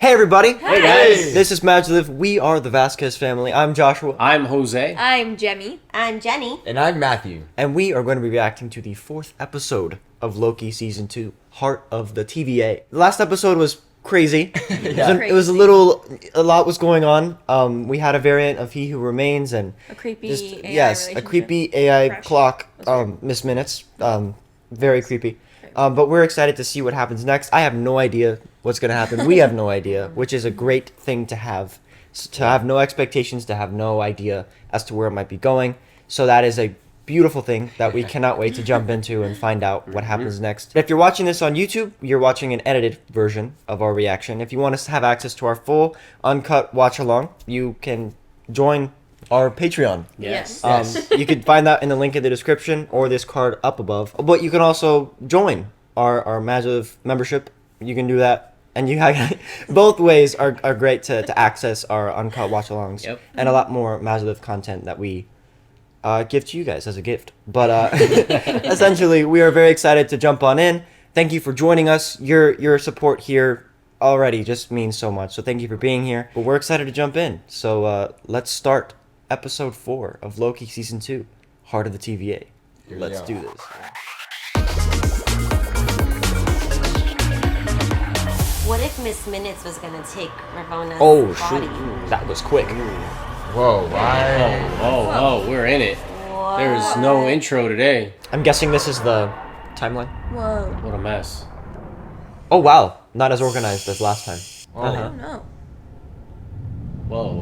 Hey everybody! Hey guys! This is MaJeliv. We are the Vasquez family. I'm Joshua. I'm Jose. I'm Jemmy. I'm Jenny. And I'm Matthew. And we are going to be reacting to the 4th episode of Loki Season 2, Heart of the TVA. The last episode was crazy. It was a lot was going on. We had a variant of He Who Remains and A creepy AI yes, a relationship. creepy AI Fresh. clock, That's weird. Miss Minutes. Very creepy. But we're excited to see what happens next. I have no idea what's going to happen. We have no idea, which is a great thing to have. To have no expectations, to have no idea as to where it might be going. So that is a beautiful thing that we cannot wait to jump into and find out what happens next. If you're watching this on YouTube, you're watching an edited version of our reaction. If you want us to have access to our full, uncut watch-along, you can join our Patreon. Yes. You can find that in the link in the description or this card up above. But you can also join our MaJeliv membership. You can do that. And you have, both ways are great to access our uncut watch-alongs. Yep. And a lot more MaJeliv content that we give to you guys as a gift. But essentially, we are very excited to jump on in. Thank you for joining us. Your support here already just means so much. So thank you for being here. But we're excited to jump in. So let's start episode 4 of Loki Season 2, Heart of the TVA. Let's do this. What if Miss Minutes was gonna take Ravona's Oh, body? shoot. That was quick. Whoa, why? Oh, we're in it. Whoa. There's no intro today. I'm guessing this is the timeline. Whoa. What a mess. Oh, wow. Not as organized as last time. I don't know. Whoa.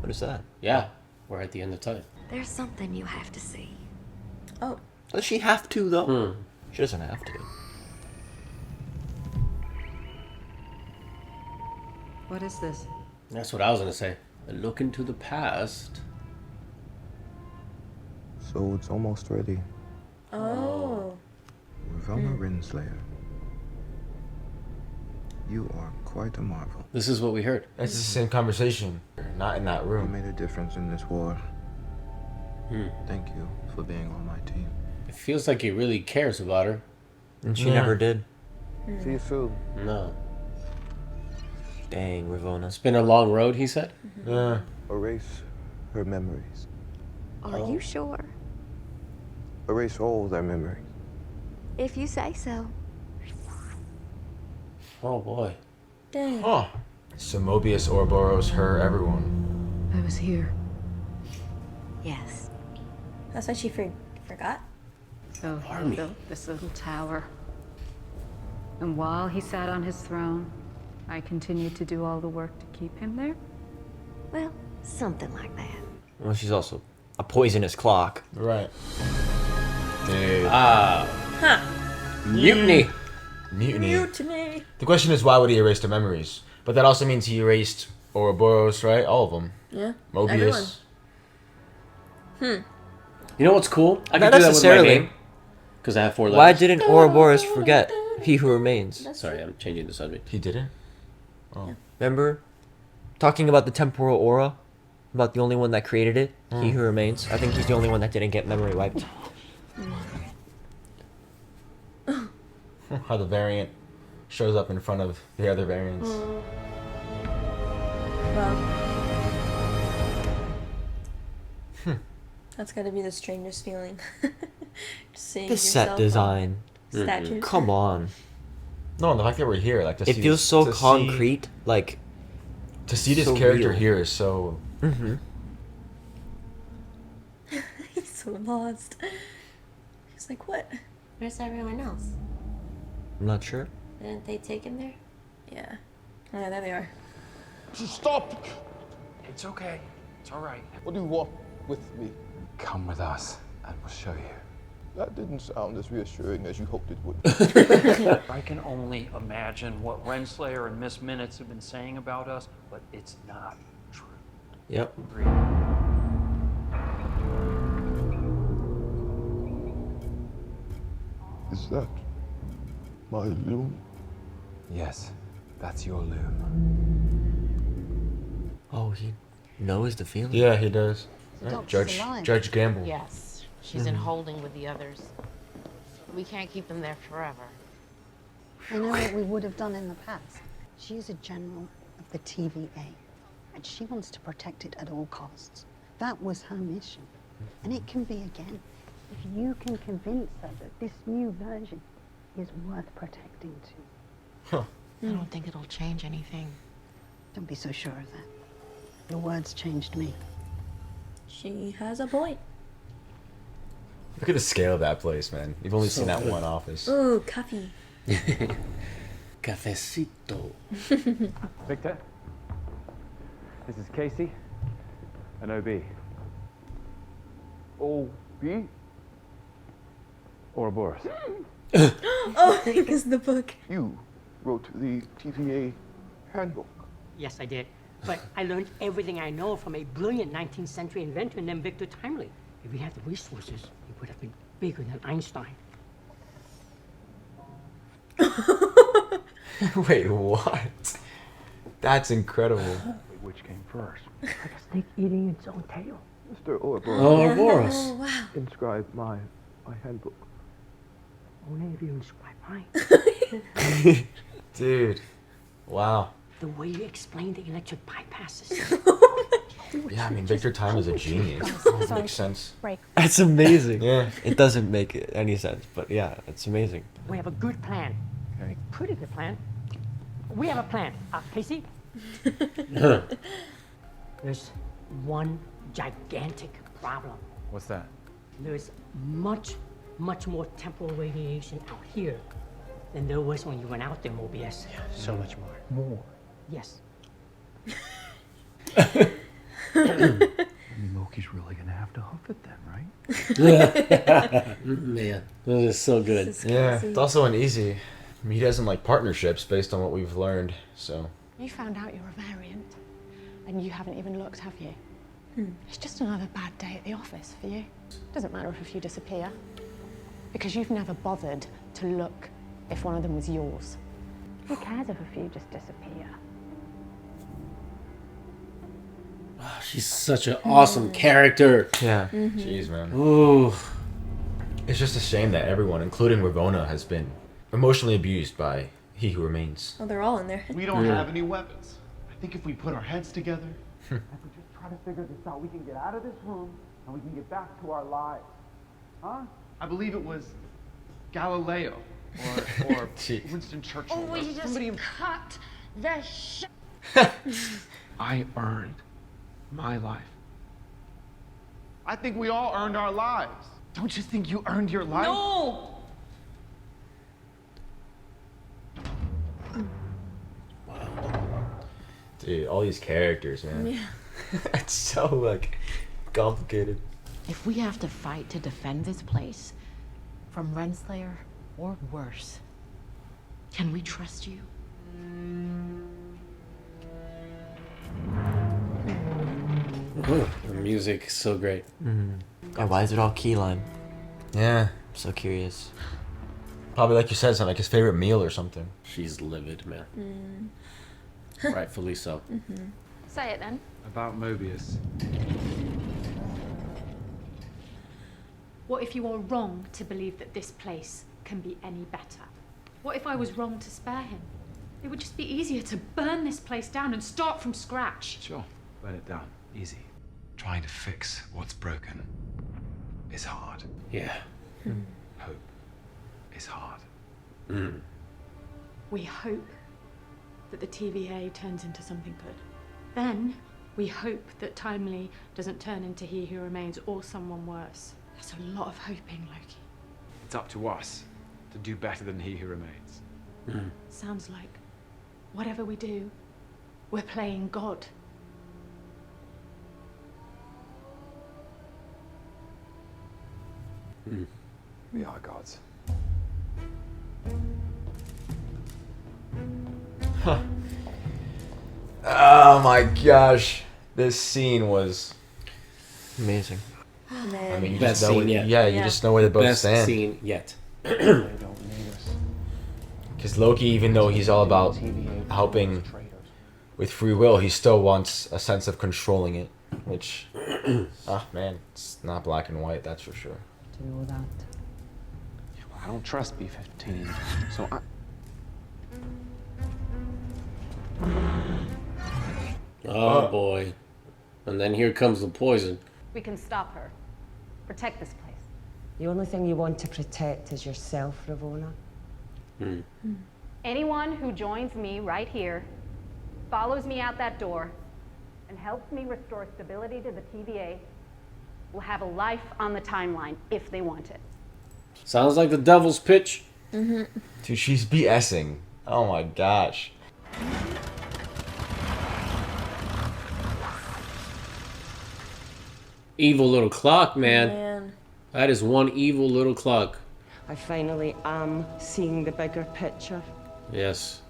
What is that? Yeah, we're at the end of time. There's something you have to see. Oh. Does she have to, though? She doesn't have to. What is this? That's what I was gonna say. A look into the past. So it's almost ready. Oh. Ravonna Renslayer. You are quite a marvel. This is what we heard. It's the same conversation. Not in that You room. made a difference in this war. Thank you for being on my team. It feels like he really cares about her. And she Yeah. never did. See you soon. No. Dang, Ravonna. It's been a long road, he said. Yeah. Erase her memories. Are you sure? Erase all their memories. If you say so. Oh boy. Dang. Huh. So Mobius, Ouroboros, her, everyone. I was here. Yes. That's why she forgot. So he Army. built this little tower. And while he sat on his throne, I continued to do all the work to keep him there. Well, something like that. Well, she's also a poisonous clock. Right. Dude. Huh. Mutiny. Mutiny. Mutiny. The question is, why would he erase the memories? But that also means he erased Ouroboros, right? All of them. Yeah. Mobius. You know what's cool? I can Not do that with my necessarily. name. Because I have 4 letters. Why didn't Ouroboros forget He Who Remains? Sorry, I'm changing the subject. He didn't? Remember? Talking about the temporal aura? About the only one that created it? He Who Remains? I think he's the only one that didn't get memory wiped. How the variant shows up in front of the other variants. Wow. That's gotta be the strangest feeling. Just seeing This set yourself design. on statues. Come on. No, the fact that we're here, like, to It see feels so to see- concrete. Like, to see this so character real. here is so... He's so lost. He's like, what? Where's everyone else? I'm not sure. Didn't they take him there? Yeah. Oh, yeah, there they are. Stop! It's okay. It's all right. What do you want with me? Come with us, and we'll show you. That didn't sound as reassuring as you hoped it would. I can only imagine what Renslayer and Miss Minutes have been saying about us, but it's not true. Yep. Agreed. Is that my loom? Yes, that's your loom. Oh, he knows the feeling. Yeah, he does. Don't- Judge she's alive. Judge Gamble. Yes, she's in holding with the others. We can't keep them there forever. I know what we would have done in the past. She's a general the TVA, and she wants to protect it at all costs. That was her mission, and it can be again. If you can convince her that this new version is worth protecting too. I don't think it'll change anything. Don't be so sure of that. Your words changed me. She has a point. Look at the scale of that place, man. You've only seen that one office. Ooh, coffee. Cafecito. Victor, this is Casey and OB. OB? Ouroboros. Oh, because the book. You wrote the TVA handbook. Yes, I did. But I learned everything I know from a brilliant 19th century inventor named Victor Timely. If we had the resources, he would have been bigger than Einstein. Wait, what? That's incredible. Which came first? Like a snake eating its own tail. Mr. Ouroboros. Ouroboros. Oh, wow. Inscribe my handbook. Only if you inscribe mine. Dude. Wow. The way you explain the electric bypasses. Yeah, I mean, Victor Time is a genius. It makes sense. Break. That's amazing. Yeah. It doesn't make any sense, but yeah, it's amazing. We have a good plan. Okay. Pretty good plan. We have a plan. Casey? There's one gigantic problem. What's that? There's much more temporal radiation out here than there was when you went out there, Mobius. Yeah, so much more. More. Yes. I mean, Loki's really gonna have to hoof it then, right? Man, that is so good. Yeah, it's also uneasy. I mean, he doesn't like partnerships based on what we've learned, so. You found out you're a variant, and you haven't even looked, have you? It's just another bad day at the office for you. Doesn't matter if a few disappear, because you've never bothered to look if one of them was yours. Who cares if a few just disappear? Oh, she's such an awesome character. Yeah. Jeez, man. Ooh. It's just a shame that everyone, including Ravonna, has been emotionally abused by He Who Remains. Oh, they're all in there. We don't have any weapons. I think if we put our heads together, If we just try to figure this out, we can get out of this room and we can get back to our lives. Huh? I believe it was Galileo or Winston Churchill. Oh, or you just somebody. cut the shit. I earned my life. I think we all earned our lives. Don't you think you earned your life? No! Dude, all these characters, man. Yeah. It's so, like, complicated. If we have to fight to defend this place from Renslayer or worse, can we trust you? Ooh, the music is so great. And why is it all key lime? Yeah. I'm so curious. Probably, like you said, something like his favorite meal or something. She's livid, man. Rightfully so. Say it then. About Mobius. What if you are wrong to believe that this place can be any better? What if I was wrong to spare him? It would just be easier to burn this place down and start from scratch. Sure. Burn it down. Easy. Trying to fix what's broken is hard. Yeah. Hope is hard. We hope that the TVA turns into something good. Then we hope that Timely doesn't turn into He Who Remains or someone worse. That's a lot of hoping, Loki. It's up to us to do better than He Who Remains. Sounds like whatever we do, we're playing God. We are gods. Oh my gosh. This scene was amazing. I mean, you Best just know scene yet. Yeah, you just know where they both Best stand. scene yet. They don't need us. Because Loki, even though he's all about helping with free will, he still wants a sense of controlling it. Which, man, it's not black and white, that's for sure. Do that. I don't trust B-15, so I... Oh boy. And then here comes the poison. We can stop her. Protect this place. The only thing you want to protect is yourself, Ravona. Anyone who joins me right here, follows me out that door, and helps me restore stability to the TVA will have a life on the timeline if they want it. Sounds like the devil's pitch. Dude, she's BSing. Oh my gosh. Evil little clock, man. Man. That is one evil little clock. I finally am seeing the bigger picture. Yes.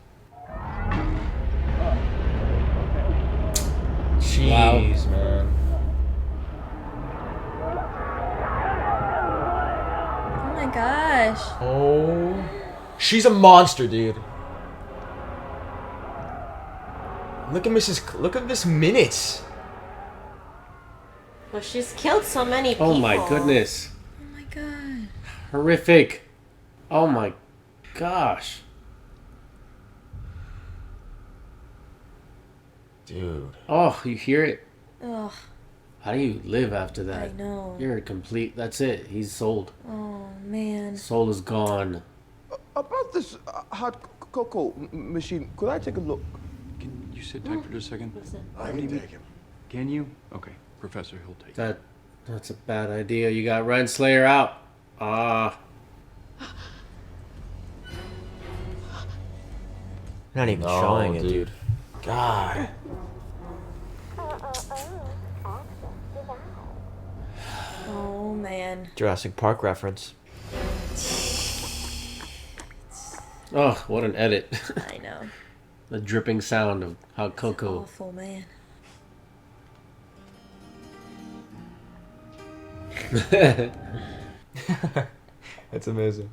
Jeez, man. Oh my gosh. Oh. She's a monster, dude. Look at Miss Minutes. Well, she's killed so many people. Oh my goodness. Oh my god. Horrific. Oh my gosh. Dude. Oh, you hear it? Ugh. How do you live after that? I know. You're complete. That's it. He's sold. Oh man. Soul is gone. About this hot cocoa machine, could I take a look? Can you sit tight for just a second? I can take him. Can you? Okay, Professor, he'll take That's a bad idea. You got Renslayer out. Ah. Not even No, showing it, dude. dude. God. Oh man. Jurassic Park reference. Oh, what an edit. I know. The dripping sound of hot cocoa. Awful man. That's amazing.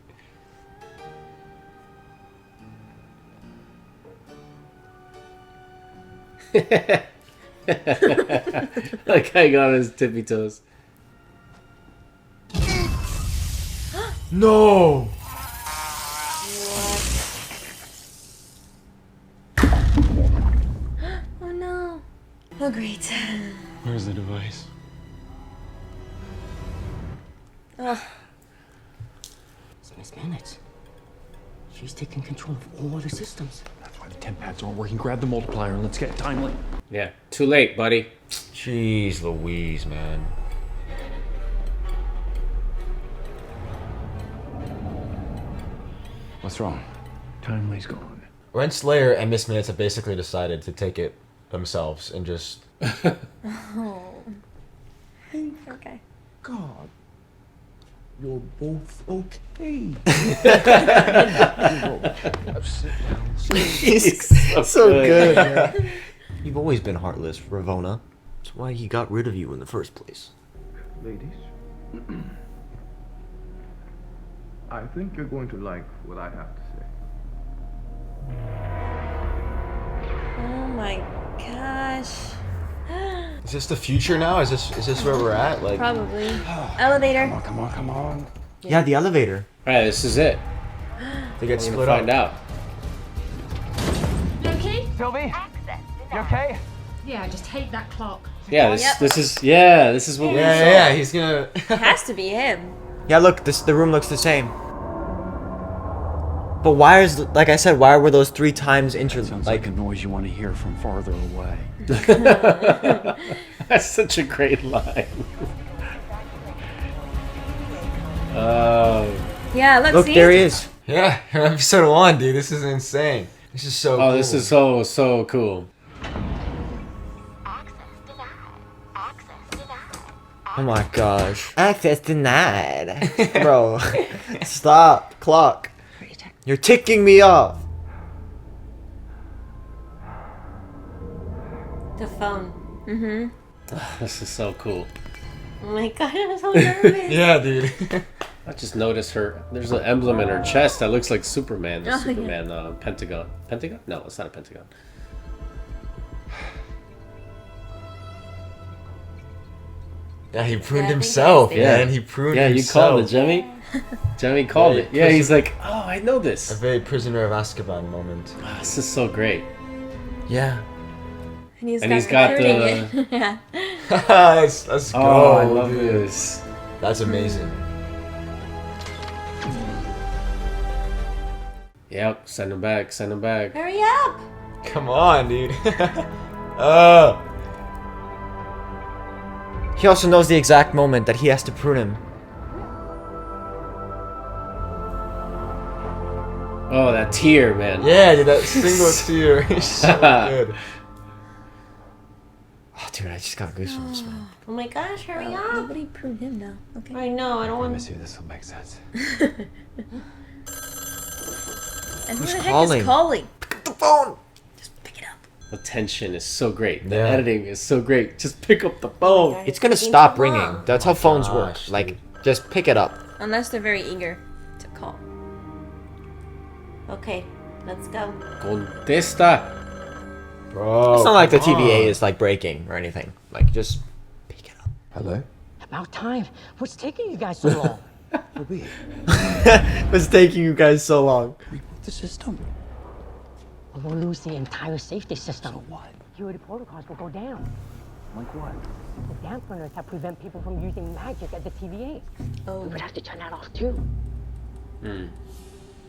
That guy got on his tippy toes. No. Oh no. Oh great. Where's the device? Ugh. It's Miss Minutes. She's taking control of all the systems. That's why the temp pads aren't working. Grab the multiplier and let's get timely. Yeah, too late, buddy. Jeez Louise, man. What's wrong? Timely's gone. Renslayer and Miss Minutes have basically decided to take it themselves and just... Oh. Okay. God, you're both okay. Sit down. He's so good, man. You've always been heartless, Ravona. That's why he got rid of you in the first place. Ladies, I think you're going to like what I have to say. Oh my gosh. Is this the future now? Is this where we're at? Like Probably. Elevator. Come on. Yeah, the elevator. Alright, this is it. They get We're gonna split find up. out. Loki? Sylvie? You okay? Yeah, just hate that clock. Yeah, this is what we saw. Yeah, he's gonna... It has to be him. Yeah, look, the room looks the same. But why is, like I said, why were those 3 times Sounds like a noise you want to hear from farther away. That's such a great line. Yeah, Look, see? there he is. Yeah, episode 1, dude. This is insane. This is so cool. Oh, this is so cool. Oh my gosh. Access denied. Bro, stop. Clock. You're ticking me off. The phone. Mm-hmm. This is so cool. Oh my god, I'm so nervous. Yeah, dude. I just noticed there's an emblem in her chest that looks like Superman. The Oh, Superman pentagon. Pentagon? No, it's not a pentagon. Yeah, he pruned I think himself, that's man. He pruned Yeah, you himself. called it, Jemmy. Jemmy called it. Yeah, he's like, oh, I know A this. very Prisoner of Azkaban moment. This is so great. Yeah. And he's And got, he's got the... yeah. Let's go. Oh, I love dude. this. That's amazing. Yep, send him back, send him back. Hurry up! Come on, dude. He also knows the exact moment that he has to prune him. Oh, that tear, man. Yeah, dude, that single tear is so good. Oh, dude, I just got goosebumps, man. Oh my gosh, hurry up! Nobody pruned him now. Okay. I know, I don't want See if this will make sense. And who Who's the heck calling? is calling? Pick up the phone! The tension is so great. The Yeah. editing is so great. Just pick up the phone. It's gonna stop ringing. That's how phones work. gosh, Like, just pick it up. Unless they're very eager to call. Okay, let's go. Contesta. Bro. It's not like the come TVA on. is like breaking or anything. Like, just pick it up. Hello? About time. What's taking you guys so long? What's taking you guys so long? The system. We'll lose the entire safety system. So what? Security protocols will go down. Like what? The dampeners that prevent people from using magic at the TVA. Oh. We would have to turn that off too.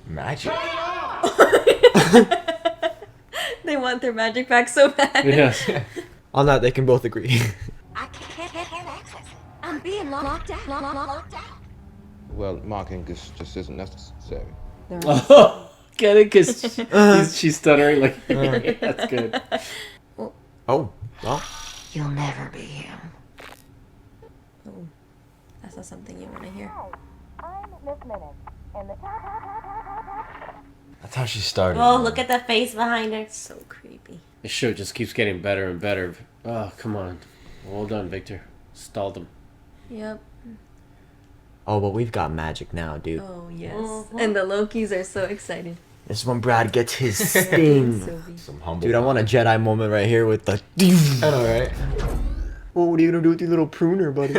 Magic. They want their magic back so bad. Yes. On that, they can both agree. I can't access it. I'm being locked out. Locked out. Well, marking just isn't necessary. Oh, get it? Because she's stuttering. Like, that's good. Oh, well. You'll never be him. Oh, that's not something you want to hear. I'm Miss Minutes, and the That's how she started. Oh, look at the face behind her. So creepy. This show just keeps getting better and better. Oh, come on. Well done, Victor. Stalled him. Yep. Oh, but we've got magic now, dude. Oh, yes. And the Lokis are so excited. This is when Brad gets his sting. Sylvie. Some humble. Dude, I want a Jedi moment right here with the... I know, right? Oh, what are you gonna do with your little pruner, buddy?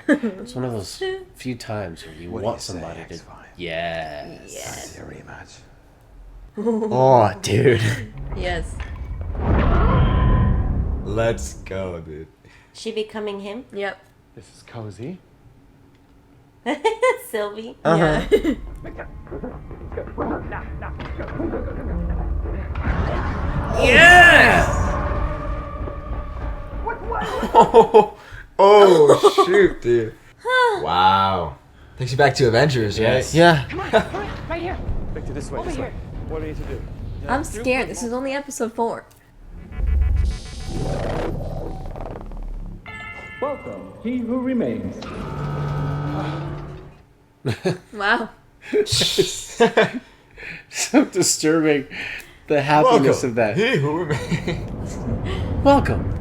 It's one of those few times where you want somebody to... Yes. Yes. A rematch. Oh, dude. Yes. Let's go, dude. She becoming him? Yep. This is cozy. Sylvie. Uh-huh. Yes! Oh, shoot, dude. Wow. Takes you back to Avengers, Yes. right? Yeah. Come on, hurry, right here. Victor, this way, Over this way. here. What do we need to do? I'm scared. This is only episode 4. Welcome, he who remains. Wow. So disturbing. The happiness of that. He who remains. Welcome.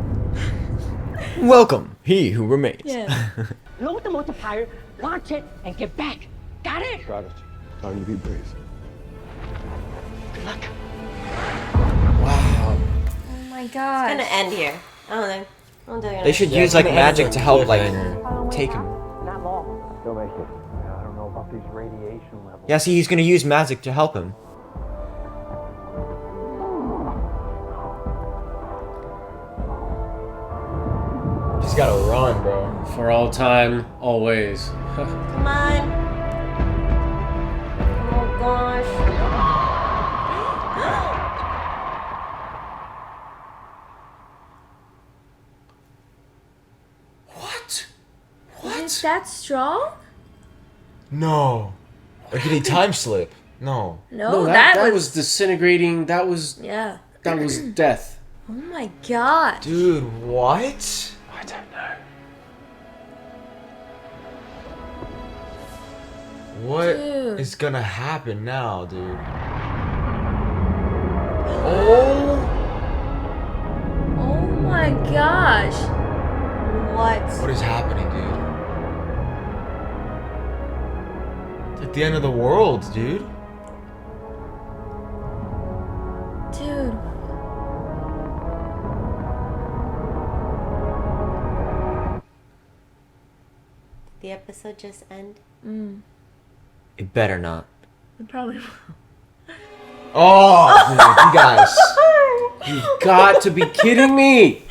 Welcome, he who remains. Yeah. Load the multiplier, launch it, and get back. Got it? Got it. Time to be brave. Good luck. Oh my god. It's gonna end here. I don't know. I don't think They should use, like, magic to help, like, take him. Not long. Don't make it. I don't know about these radiation levels. Yeah, see, he's gonna use magic to help him. He's gotta run, bro. For all time, always. Come on. Oh gosh. What? Is that strong? No. Or did he time slip? No. No, that was disintegrating. That was Yeah. death. Oh my god. Dude, what? I don't know. What is Dude. gonna happen now, dude? Oh! Oh my gosh. What? What is happening, dude? It's like the end of the world, dude. Dude. The episode just end? Mm. It better not. It probably will. Oh, dude, you guys. You got to be kidding me.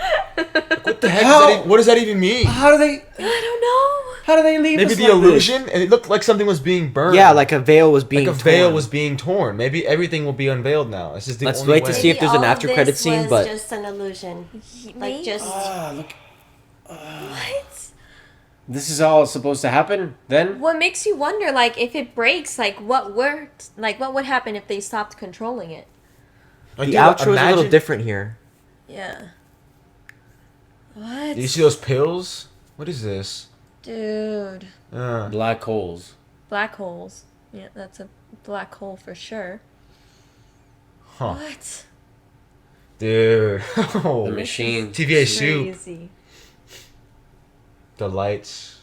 What the heck? What does that even mean? How do they? I don't know. How do they leave Maybe us the like illusion, and it looked like something was being burned. Yeah, like a veil was being like a veil was being torn. Maybe everything will be unveiled now. This is the Let's only wait way. to see if there's an after credit scene. Was But just an illusion. Like just. Look. What? This is all supposed to happen then? What makes you wonder, like, if it breaks, like, what worked? Like, what would happen if they stopped controlling it? the outro is a little different here. Yeah. What? Do you see those pills? What is this? Dude. Black holes. Black holes. Yeah, that's a black hole for sure. Huh. What? Dude. The machine. TVA soup. Crazy. The lights.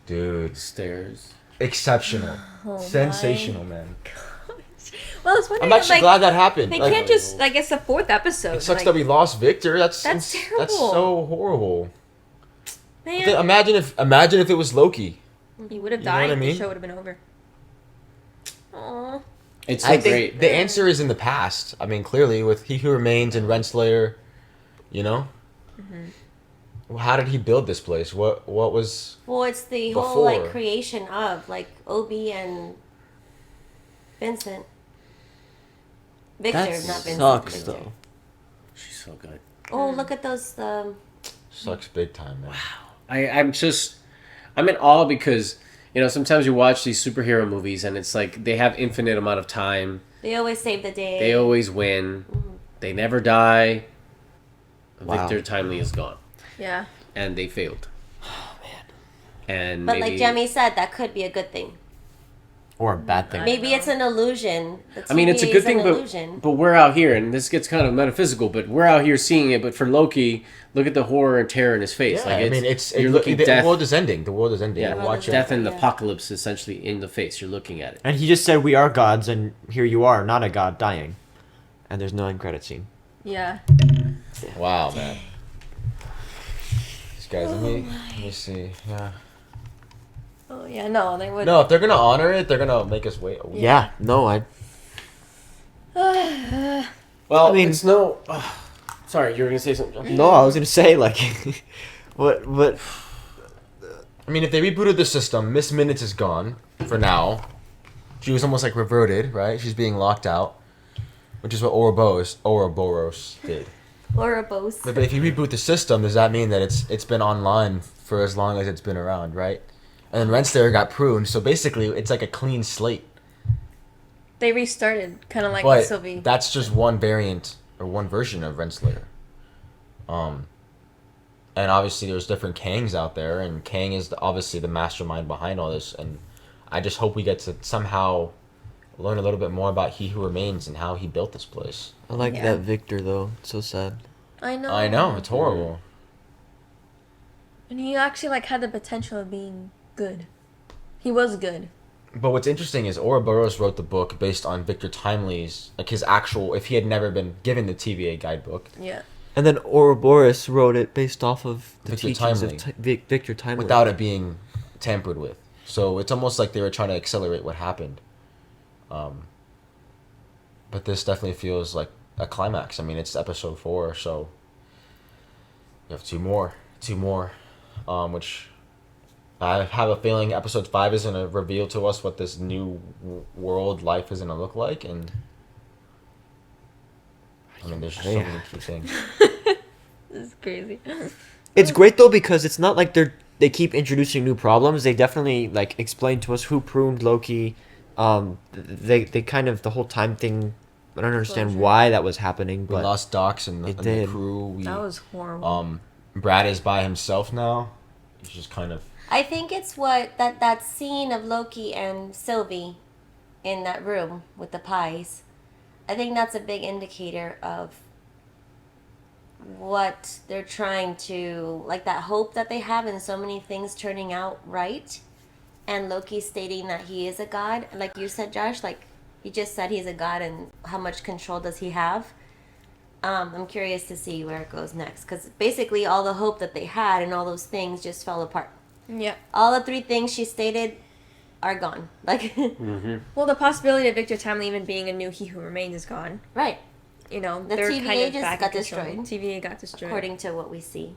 Dude. Stairs. Exceptional. Oh Sensational, my man. Well, I was wondering. I'm actually like, glad that happened. They Like, can't just, like, it's the 4th episode. It sucks like, that we lost Victor. That's terrible. That's so horrible. Man. Imagine if it was Loki. He would have You know what died. I mean? The show would have been over. Aww. It's so I think great. the answer is in the past. I mean, clearly with He Who Remains and Renslayer, you know. Well, how did he build this place? What was? Well, it's the before? whole like creation of like Obi and Vincent. Victor, That not Vincent. sucks Victor. though. She's so good. Oh, look at those. Sucks big time, man. I'm in awe because, you know, sometimes you watch these superhero movies and it's like they have infinite amount of time. They always save the day. They always win. They never die. Wow. Victor Timely is gone. Yeah. And they failed. Oh, man. And But maybe, like Jemmy said, that could be a good thing. Or a bad thing. Maybe it's an illusion. The I mean, it's a TVA good is an thing, illusion. but we're out here, and this gets kind of metaphysical, but we're out here seeing it. But for Loki, look at the horror and terror in his face. Yeah, like I mean, you're looking the death. world is ending. The world is ending. Yeah, You're watching. death and apocalypse essentially in the face. You're looking at it. And he just said, "We are gods, and here you are, not a god, dying." And there's no end credit scene. Yeah. Wow, man. These guys, let me see. Yeah. Oh, yeah, no, they would. No, if they're gonna honor it, they're gonna make us wait a week. Yeah. No, I. Well, I mean- it's no. Sorry, you were gonna say something, John? No, I was gonna say like, what? I mean, if they rebooted the system, Miss Minutes is gone for now. She was almost like reverted, right? She's being locked out, which is what Ouroboros did. Ouroboros. But if you reboot the system, does that mean that it's been online for as long as it's been around, right? And then Renslayer got pruned, so basically it's like a clean slate. They restarted, kind of like But Sylvie. that's just one variant or one version of Renslayer. And obviously there's different Kangs out there, and Kang is obviously the mastermind behind all this. And I just hope we get to somehow learn a little bit more about He Who Remains and how he built this place. I like that Victor though. It's so sad. I know. I know, it's horrible. And he actually like had the potential of being good. He was good. But what's interesting is Ouroboros wrote the book based on Victor Timely's, like his actual, if he had never been given the TVA guidebook. Yeah. And then Ouroboros wrote it based off of the Victor teachings Timely. of Victor Timely. Without it being tampered with. So it's almost like they were trying to accelerate what happened. But this definitely feels like a climax. I mean, it's episode 4, so you have two more, which I have a feeling episode 5 is going to reveal to us what this new world life is going to look like. And I mean, there's so many key things. This is crazy. It's great though because it's not like they keep introducing new problems. They definitely like explain to us who pruned Loki. They kind of the whole time thing. I don't understand Closure. why that was happening. We But lost Docs and the crew. That was horrible. Brad is by himself now. He's just kind of. I think it's what that scene of Loki and Sylvie in that room with the pies. I think that's a big indicator of what they're trying to, like that hope that they have in so many things turning out right, and Loki stating that he is a god, like you said, Josh. Like he just said he's a god, and how much control does he have? I'm curious to see where it goes next, because basically all the hope that they had and all those things just fell apart. Yeah. All the 3 things she stated are gone. Like, Well, the possibility of Victor Timely even being a new He Who Remains is gone. Right. You know, The they're TVA kind of just back got in control. destroyed. TVA got destroyed. According to what we see.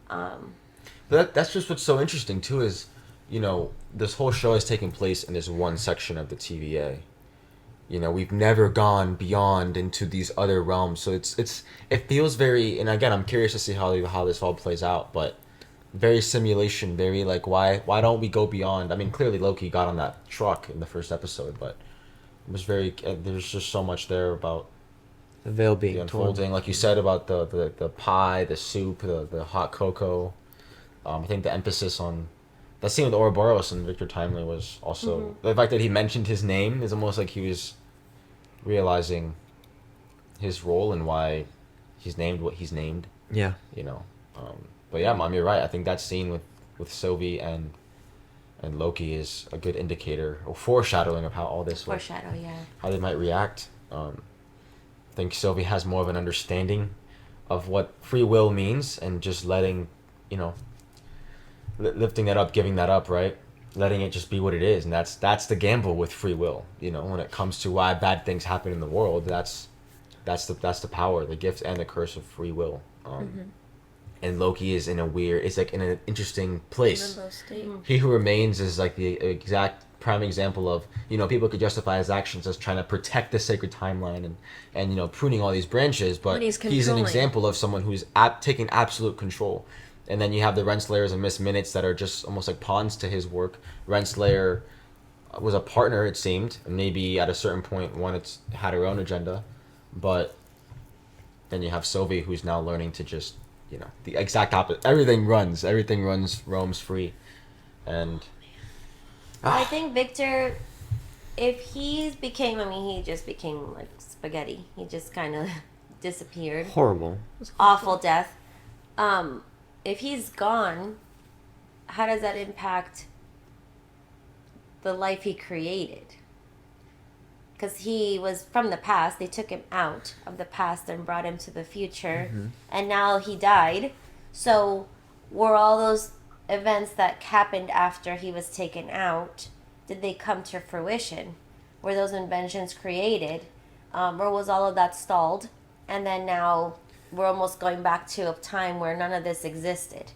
But that's just what's so interesting too is, you know, this whole show is taking place in this one section of the TVA. You know, we've never gone beyond into these other realms, so it feels very. And again, I'm curious to see how this all plays out, but very simulation, very like why don't we go beyond? I mean, clearly Loki got on that truck in the first episode, but it was very. There's just so much there about the veil being the unfolding, like you said about the pie, the soup, the hot cocoa. I think the emphasis on that scene with Ouroboros and Victor Timely was also the fact that he mentioned his name is almost like he was realizing his role and why he's named what he's named. Yeah. You know. But yeah, Mom, you're right. I think that scene with Sylvie and Loki is a good indicator or foreshadowing of how all this how they might react. I think Sylvie has more of an understanding of what free will means and just letting, you know, lifting that up, giving that up, right? Letting it just be what it is, and that's the gamble with free will. You know, when it comes to why bad things happen in the world, that's the power, the gift, and the curse of free will. And Loki is it's like in an interesting place. He Who Remains is like the exact prime example of, you know, people could justify his actions as trying to protect the sacred timeline and you know, pruning all these branches, but he's an example of someone who's taking absolute control. And then you have the Renslayers and Miss Minutes that are just almost like pawns to his work. Renslayer was a partner, it seemed, and maybe at a certain point had her own agenda, but then you have Sylvie who's now learning to just, you know, the exact opposite. Everything roams free, and I think Victor, if he just became like spaghetti. He just kind of disappeared. Horrible. Awful death. If he's gone, how does that impact the life he created? Because he was from the past. They took him out of the past and brought him to the future. And now he died. So were all those events that happened after he was taken out, did they come to fruition? Were those inventions created? Or was all of that stalled? And then now we're almost going back to a time where none of this existed.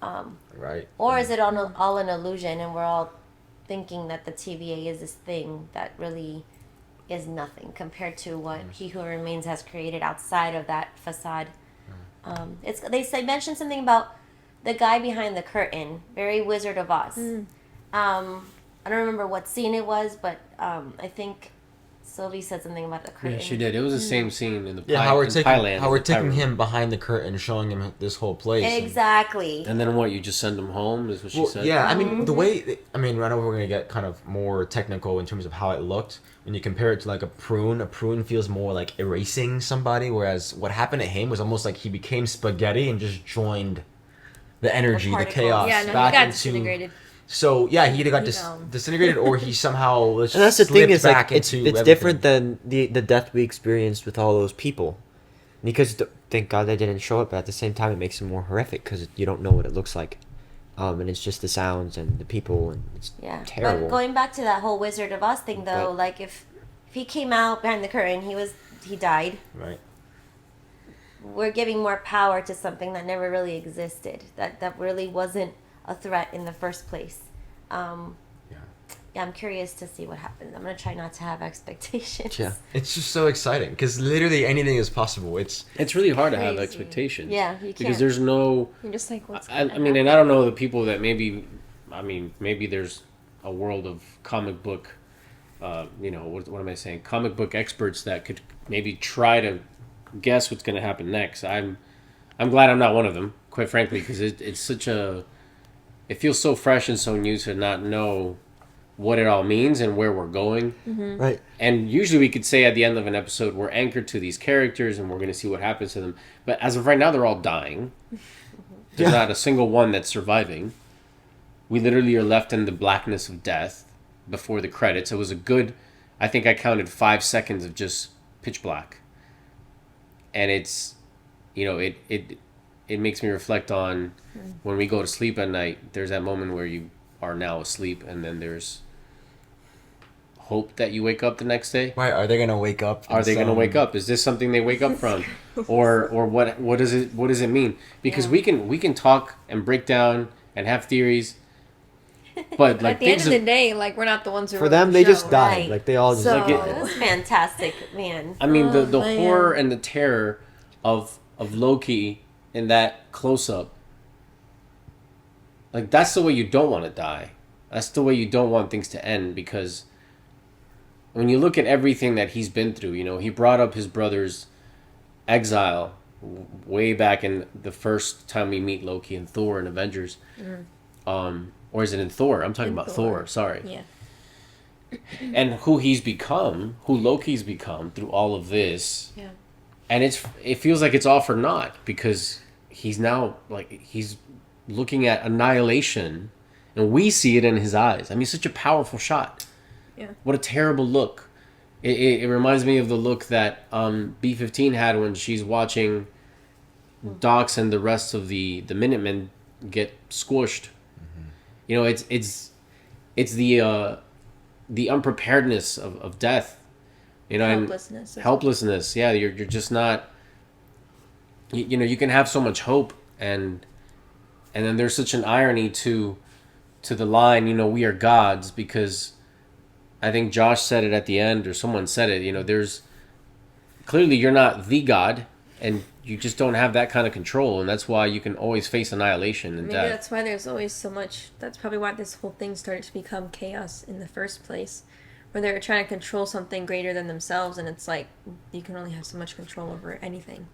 Right. Or is it all an illusion and we're all thinking that the TVA is this thing that really is nothing compared to what He Who Remains has created outside of that facade. They mentioned something about the guy behind the curtain, very Wizard of Oz. I don't remember what scene it was, but I think Sylvie said something about the curtain. Yeah, she did. It was the same scene in the how we're Thailand. taking him behind the curtain, showing him this whole place. Exactly. And then what? You just send him home? Is what she said. Yeah, I mean I know we're gonna get kind of more technical in terms of how it looked. When you compare it to like a prune feels more like erasing somebody, whereas what happened to him was almost like he became spaghetti and just joined the energy, the chaos, yeah, no, back he got into. disintegrated. So yeah, he either got disintegrated or he somehow and that's the thing is like it's everything. different than the death we experienced with all those people, because thank God they didn't show it, but at the same time it makes it more horrific because you don't know what it looks like, and it's just the sounds and the people and it's terrible. But going back to that whole Wizard of Oz thing though, like if he came out behind the curtain, he died. Right. We're giving more power to something that never really existed. That really wasn't a threat in the first place. Yeah, I'm curious to see what happens. I'm gonna try not to have expectations. Yeah, it's just so exciting because literally anything is possible. It's really hard to have expectations. Yeah, you can't. Because there's no. You're just like, what's I mean, and I don't know the people that maybe there's a world of comic book, what am I saying? Comic book experts that could maybe try to guess what's going to happen next. I'm glad I'm not one of them, quite frankly, because it's such a. It feels so fresh and so new to not know what it all means and where we're going. Right. And usually we could say at the end of an episode, we're anchored to these characters and we're going to see what happens to them. But as of right now, they're all dying. There's not a single one that's surviving. We literally are left in the blackness of death before the credits. It was a good, I think I counted 5 seconds of just pitch black. And it's, it makes me reflect on when we go to sleep at night, there's that moment where you are now asleep and then there's hope that you wake up the next day. Right? Are they gonna wake up? Are they going to wake up? Is this something they wake up from, or what does it mean? Because we can talk and break down and have theories, but like at the end of the day, like we're not the ones who For wrote them, the they show, just died. right? Like they all just. So, like It was fantastic, man. I mean, the man. horror and the terror of Loki in that close up. Like that's the way you don't want to die. That's the way you don't want things to end, because when you look at everything that he's been through, you know, he brought up his brother's exile way back in the first time we meet Loki and Thor in Avengers. Or is it in Thor? I'm talking about Thor. Sorry. Yeah. And who he's become, who Loki's become through all of this. Yeah. And it feels like it's all for naught, because he's now like he's looking at annihilation, and we see it in his eyes. I mean, such a powerful shot. Yeah. What a terrible look. It reminds me of the look that B-15 had when she's watching Dox and the rest of the Minutemen get squished. You know, it's the unpreparedness of death. You know, Helplessness. and helplessness. Yeah, you're just not. You know, you can have so much hope, and then there's such an irony to the line. You know, we are gods, because I think Josh said it at the end, or someone said it. You know, there's clearly you're not the god, and you just don't have that kind of control, and that's why you can always face annihilation and Maybe death. that's why there's always so much. That's probably why this whole thing started to become chaos in the first place, where they were trying to control something greater than themselves, and it's like you can only have so much control over anything.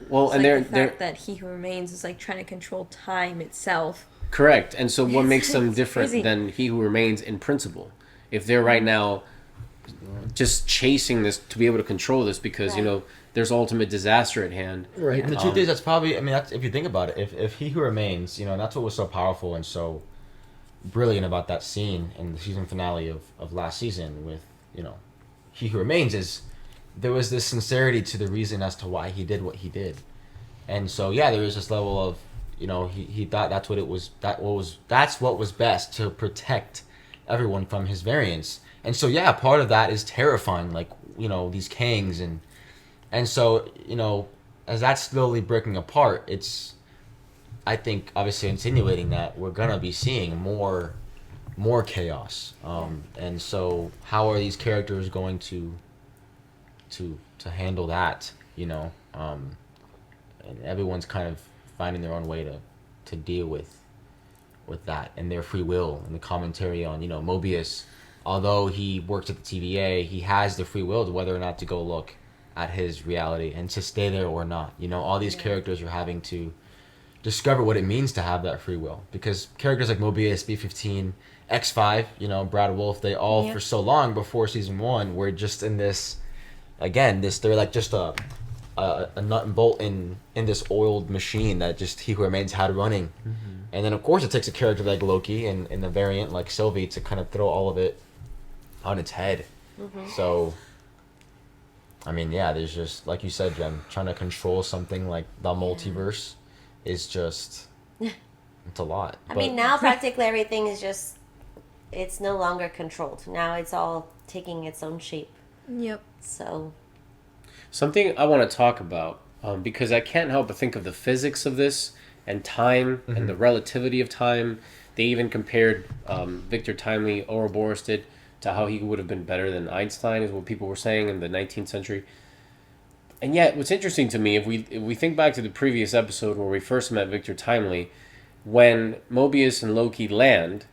Well, It's and like they're the fact that He Who Remains is like trying to control time itself. correct. And so, what makes them It's different crazy. than He Who Remains in principle? If they're right now just chasing this to be able to control this, because you know there's ultimate disaster at hand. Right. And the truth is, that's probably. I mean, that's if you think about it. If He Who Remains, you know, and that's what was so powerful and so brilliant about that scene in the season finale of last season with, you know, He Who Remains, is there was this sincerity to the reason as to why he did what he did. And so yeah, there was this level of, you know, he thought that's what it was, that's what was best to protect everyone from his variants. And so yeah, part of that is terrifying, like, you know, these Kangs, and so, you know, as that's slowly breaking apart, it's, I think, obviously insinuating that we're gonna be seeing more chaos. And so how are these characters going to handle that, you know? And everyone's kind of finding their own way to deal with that and their free will, and the commentary on, you know, Mobius, although he works at the TVA, he has the free will to whether or not to go look at his reality and to stay there or not. You know, all these characters are having to discover what it means to have that free will, because characters like Mobius, B-15, X5, you know, Brad Wolfe, they all for so long before season 1 were just in this, again, they're like just a nut and bolt in this oiled machine that just He Who Remains had running. And then of course it takes a character like Loki and the variant like Sylvie to kind of throw all of it on its head. So I mean, yeah, there's just, like you said, Jem, trying to control something like the multiverse is just, it's a lot. I mean, now practically everything is just, it's no longer controlled. Now it's all taking its own shape. Yep. So. Something I want to talk about, because I can't help but think of the physics of this and time and the relativity of time. They even compared Victor Timely, Ouroboros did, to how he would have been better than Einstein, is what people were saying in the 19th century. And yet, what's interesting to me, if we think back to the previous episode where we first met Victor Timely, when Mobius and Loki land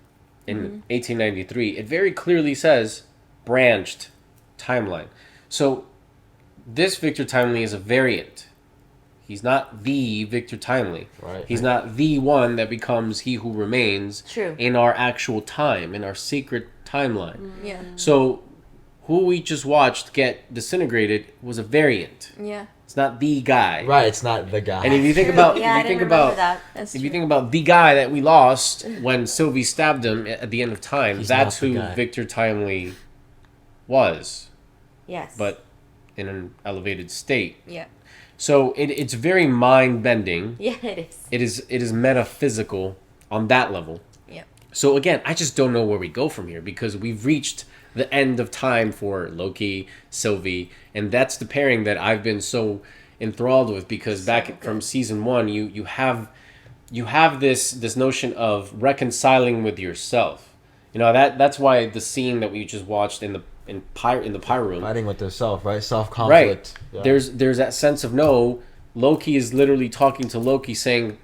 in 1893, it very clearly says branched timeline. So this Victor Timely is a variant. He's not the Victor Timely. Right. He's not the one that becomes He Who Remains in our actual time, in our secret timeline. Yeah. So who we just watched get disintegrated was a variant. Yeah. It's not the guy. Right, it's not the guy. And if you think about if you think about the guy that we lost when Sylvie stabbed him at the end of time, that's who Victor Timely was. Yes. But in an elevated state. Yeah. So it's very mind bending. Yeah, it is. It is metaphysical on that level. Yeah. So again, I just don't know where we go from here, because we've reached the end of time for Loki, Sylvie, and that's the pairing that I've been so enthralled with, because back from season 1, you have this notion of reconciling with yourself. You know, that's why the scene that we just watched in the pyro room, fighting with yourself, right? Self conflict. Right. Yeah. There's that sense of, no, Loki is literally talking to Loki, saying,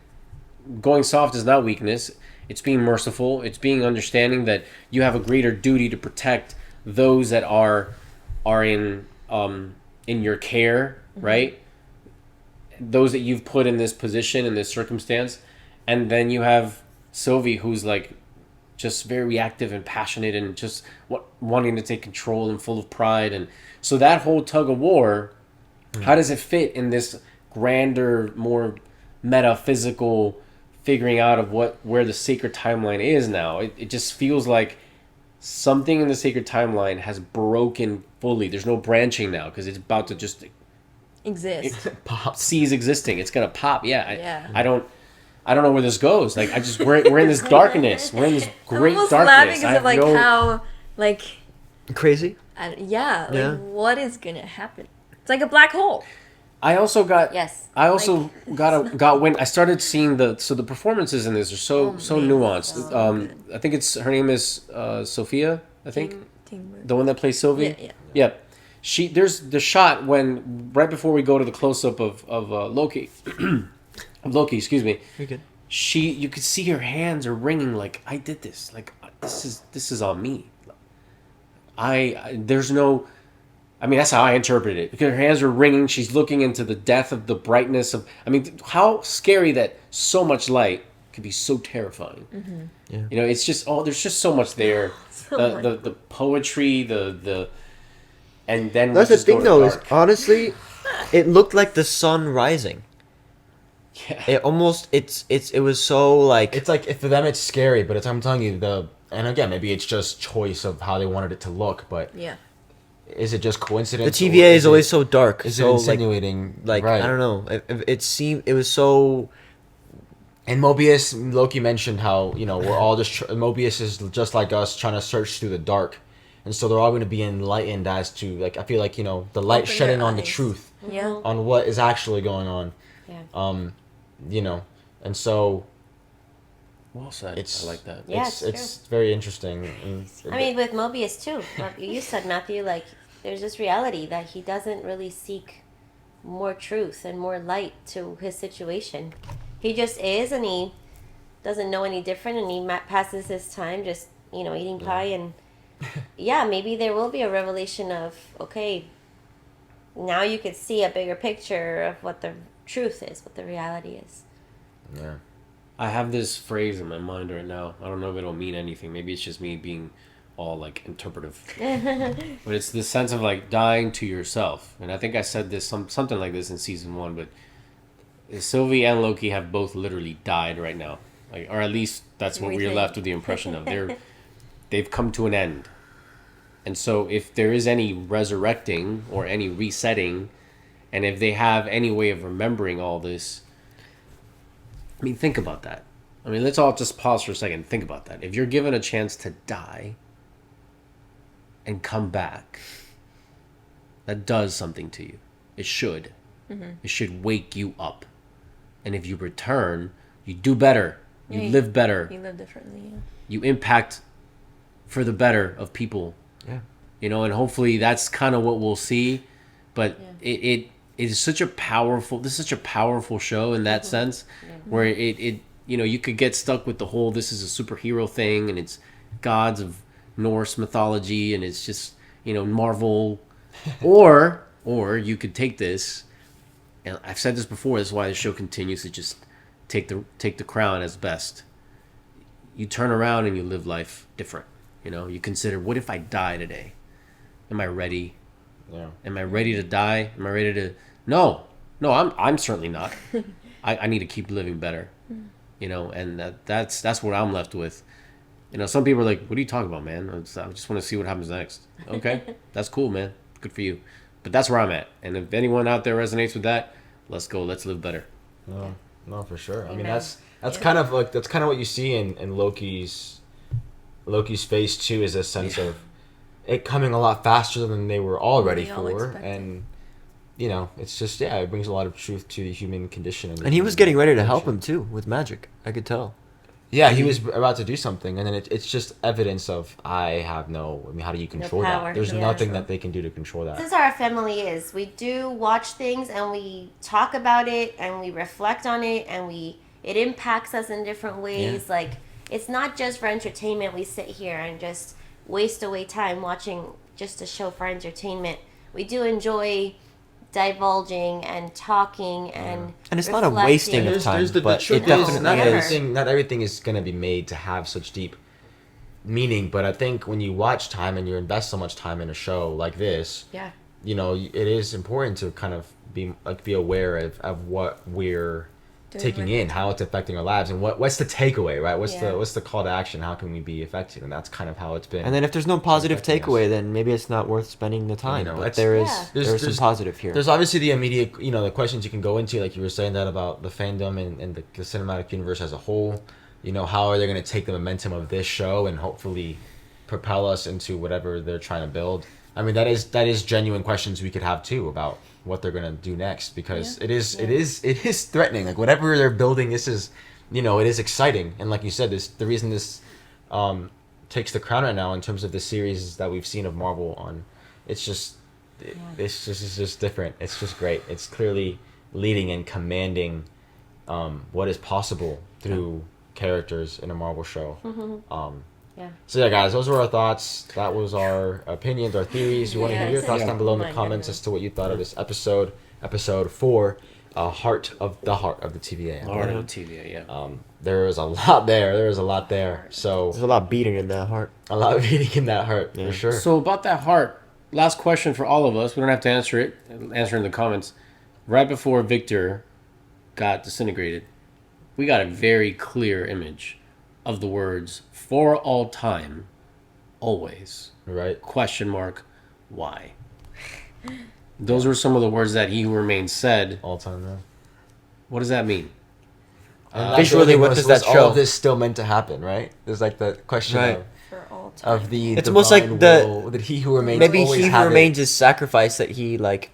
going soft is not weakness. It's being merciful. It's being understanding that you have a greater duty to protect those that are in your care, right? Those that you've put in this position, in this circumstance. And then you have Sylvie, who's like just very reactive and passionate and just wanting to take control and full of pride. And so that whole tug of war, how does it fit in this grander, more metaphysical figuring out of where the sacred timeline is now? It just feels like something in the sacred timeline has broken fully. There's no branching now, because it's about to just exist. Pop. Cease existing. It's gonna pop. Yeah. I don't know where this goes. Like, we're in this darkness. We're in this great I'm almost darkness. laughing because of like how like crazy. Like what is gonna happen? It's like a black hole. I also got when I started seeing the performances in this are so nuanced. I think her name is Sophia. I think the one that plays Sylvie. Yeah. There's the shot when right before we go to the close up of Loki. Loki, excuse me. You're good. You could see her hands are wringing, like, I did this. Like, this is on me. There's no. I mean, that's how I interpret it, because her hands are wringing. She's looking into the depth of the brightness of. I mean, how scary that so much light could be so terrifying. Mm-hmm. Yeah. You know, it's just there's just so much there. The poetry, and then that's the thing though. Is honestly, it looked like the sun rising. Yeah. It was so like. It's like, for them it's scary, but I'm telling you, and again, maybe it's just choice of how they wanted it to look, but yeah. Is it just coincidence? The TVA is always so dark. Is so it insinuating? Like right. I don't know. It was so. And Mobius, Loki mentioned how, you know, we're all just Mobius is just like us, trying to search through the dark, and so they're all going to be enlightened as to, like, I feel like, you know, the light shedding on the truth, on what is actually going on. Yeah. You know, and so. Well said. I like that. Yeah, it's very interesting. I mean, with Mobius too. Like you said, Matthew, like, there's this reality that he doesn't really seek more truth and more light to his situation. He just is, and he doesn't know any different, and he passes his time just, you know, eating pie. And yeah, maybe there will be a revelation of, okay, now you could see a bigger picture of what the truth is, what the reality is. Yeah. I have this phrase in my mind right now. I don't know if it'll mean anything. Maybe it's just me being all, like, interpretive. But it's this sense of, like, dying to yourself. And I think I said this something like this in season 1. But Sylvie and Loki have both literally died right now, like, or at least that's what we're left with the impression of. They've come to an end. And so if there is any resurrecting or any resetting, and if they have any way of remembering all this. I mean, think about that. I mean, let's all just pause for a second and think about that. If you're given a chance to die and come back, that does something to you. It should. Mm-hmm. It should wake you up. And if you return, you do better. You live better. You live differently, yeah. You impact for the better of people. Yeah. You know, and hopefully that's kind of what we'll see. But it is such a powerful show in that sense, where it you know, you could get stuck with the whole this is a superhero thing and it's gods of Norse mythology and it's just, you know, Marvel, or you could take this, and I've said this before, this is why the show continues to just take the crown as best. You turn around and you live life different. You know, you consider, what if I die today? Am I ready? Yeah. Am I ready to die? Am I ready to? No, I'm certainly not. I need to keep living better, you know, and that's what I'm left with. You know, some people are like, what are you talking about, man? I just want to see what happens next. Okay, that's cool, man. Good for you. But that's where I'm at. And if anyone out there resonates with that, let's go. Let's live better. No, for sure. I mean, that's kind of like, that's kind of what you see in Loki's face too, is a sense of, it coming a lot faster than they were all ready We all for, expected. and you know, it's just it brings a lot of truth to the human condition. And he was getting ready to help him too with magic. I could tell. Yeah, he was about to do something, and then it's just evidence of how do you control power, that? There's yeah. nothing that they can do to control that. This is how our family is. We do watch things and we talk about it and we reflect on it and it impacts us in different ways. Yeah. Like, it's not just for entertainment. We sit here and just waste away time watching just a show for entertainment. We do enjoy divulging and talking and it's not a wasting of time, but it definitely not everything is going to be made to have such deep meaning, but I think when you watch time and you invest so much time in a show like this, you know, it is important to kind of be aware of what we're taking in, how it's affecting our lives, and what's the takeaway, right? What's the call to action? How can we be effective? And that's kind of how it's been. And then if there's no positive takeaway, then maybe it's not worth spending the time. You know, but there's some positive here. There's obviously the immediate, you know, the questions you can go into, like you were saying that about the fandom and the cinematic universe as a whole. You know, how are they going to take the momentum of this show and hopefully propel us into whatever they're trying to build? I mean, that is genuine questions we could have too about what they're gonna do next, because it is threatening. Like, whatever they're building, this is, you know, it is exciting. And like you said, the reason this takes the crown right now in terms of the series that we've seen of Marvel on, it's just different. It's just great. It's clearly leading and commanding what is possible through characters in a Marvel show. So yeah, guys, those were our thoughts. That was our opinions, our theories. We want to hear your thoughts down below in the comments as to what you thought of this episode 4, Heart of the TVA. Heart of the TVA, yeah. There was a lot there. So there's a lot beating in that heart. A lot beating in that heart, for sure. So about that heart, last question for all of us. We don't have to answer it. Answer in the comments. Right before Victor got disintegrated, we got a very clear image of the words "for all time, always." Right? Question mark. Why? Those were some of the words that He Who Remains said. All time, yeah. What does that mean? Visually, what does that show? All of this still meant to happen, right? There's like the question of the. It's almost like that He Who Remains. Maybe always He Who Remains is sacrifice that he like.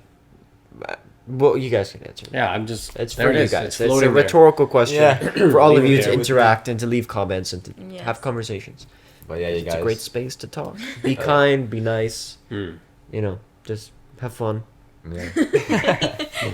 Well, you guys can answer. Yeah, I'm just. It's there for it you is. guys. It's It's a rhetorical question for all of you to there. interact and to leave comments and to have conversations. But yeah, you guys. It's a great space to talk. Be kind. Be nice. You know, just have fun. Yeah.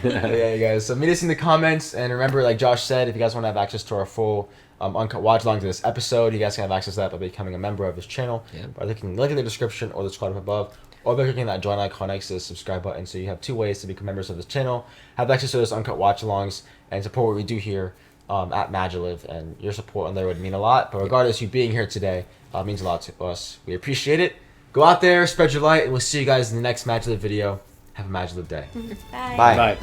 Yeah, you guys. So meet us in the comments, and remember, like Josh said, if you guys want to have access to our full uncut watch along to this episode, you guys can have access to that by becoming a member of this channel by clicking the link in the description or the scroll up above, or by clicking that join icon next to the subscribe button. So you have 2 ways to become members of this channel, have access to those uncut watch alongs, and support what we do here at MaJeliv. And your support on there would mean a lot. But regardless, you being here today means a lot to us. We appreciate it. Go out there, spread your light, and we'll see you guys in the next MaJeliv video. Have a MaJeliv day. Bye. Bye. Bye.